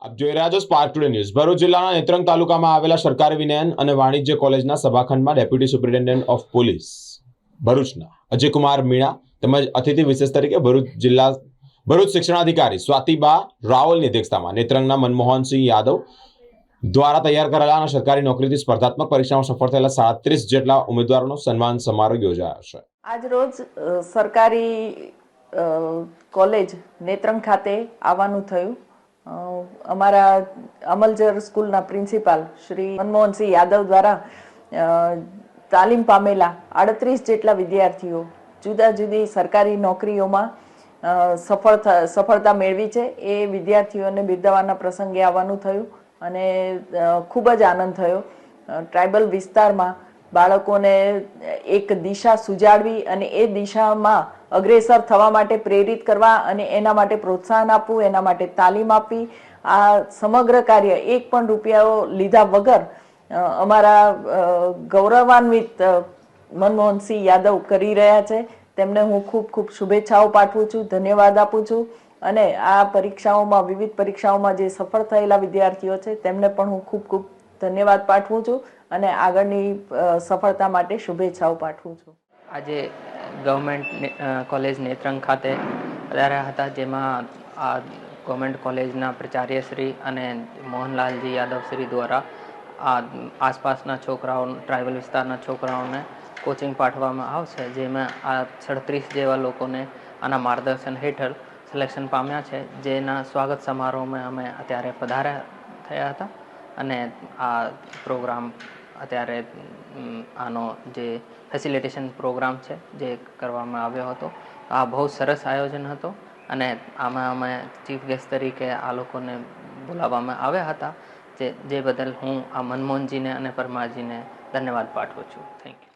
આપ જોઈ રહ્યા છો સ્પાર્ક ટુડે ન્યૂઝ. ભરૂચ જિલ્લાના નેત્રંગ તાલુકામાં આવેલા સરકારી વિનયન અને વાણિજ્ય કોલેજના સભાખંડમાં ડેપ્યુટી સુપ્રિન્ટેન્ડન્ટ ઓફ પોલીસ ભરૂચના અજયકુમાર મીણા તેમજ અતિથિ વિશેષ તરીકે ભરૂચ શિક્ષણાધિકારી સ્વાતિબા રાવલની અધ્યક્ષતામાં નેત્રંગના મનમોહનસિંહ યાદવ દ્વારા તૈયાર કરાયેલા અને સરકારી નોકરીથી સ્પર્ધાત્મક પરીક્ષામાં સફળ થયેલા 37 જેટલા ઉમેદવારોનો સન્માન સમારોહ યોજાયો છે. આજ રોજ સરકારી કોલેજ નેત્રંગ ખાતે આવવાનું થયું. અમારા અમલજર સ્કૂલના પ્રિન્સિપાલ શ્રી મનમોહનસિંહ યાદવ દ્વારા તાલીમ પામેલા 38 જેટલા વિદ્યાર્થીઓ જુદા જુદી સરકારી નોકરીઓમાં સફળતા મેળવી છે. એ વિદ્યાર્થીઓને બિરદાવવાના પ્રસંગે આવવાનું થયું અને ખૂબ જ આનંદ થયો. ટ્રાઇબલ વિસ્તારમાં બાળકોને એક દિશા સુજાડવી અને એ દિશામાં અગ્રેસર થવા માટે પ્રેરિત કરવા અને એના માટે પ્રોત્સાહન આપવું, એના માટે તાલીમ આપવી, આ સમગ્ર કાર્ય એક પણ રૂપિયાઓ લીધા વગર અમારા ગૌરવાન્વિત મનમોહનસિંહ યાદવ કરી રહ્યા છે. તેમને હું ખૂબ ખૂબ શુભેચ્છાઓ પાઠવું છું, ધન્યવાદ આપું છું અને આ પરીક્ષાઓમાં વિવિધ પરીક્ષાઓમાં જે સફળ થયેલા વિદ્યાર્થીઓ છે તેમને પણ હું ખૂબ ખૂબ ધન્યવાદ પાઠવું છું અને આગળની સફળતા માટે શુભેચ્છાઓ પાઠવું છું. આજે ગવર્મેન્ટ કોલેજ નેત્રંગ ખાતે પધાર્યા હતા, જેમાં આ ગવર્મેન્ટ કોલેજના પ્રાચાર્યશ્રી અને મોહનલાલજી યાદવશ્રી દ્વારા આ આસપાસના છોકરાઓ, ટ્રાઇબલ વિસ્તારના છોકરાઓને કોચિંગ પાઠવવામાં આવશે, જેમાં આ 37 જેવા લોકોને આના માર્ગદર્શન હેઠળ સિલેક્શન પામ્યા છે. જેના સ્વાગત સમારોહમાં અમે અત્યારે પધાર્યા થયા હતા અને આ પ્રોગ્રામ અત્યારે આનો જે ફેસિલિટેશન પ્રોગ્રામ છે જે કરવામાં આવ્યો હતો. આ બહુ સરસ આયોજન હતો અને આમાં અમે ચીફ ગેસ્ટ તરીકે આ લોકોને બોલાવવામાં આવ્યા હતા, જે બદલ હું આ મનમોહનજીને અને પરમારજીને ધન્યવાદ પાઠવું છું. Thank you.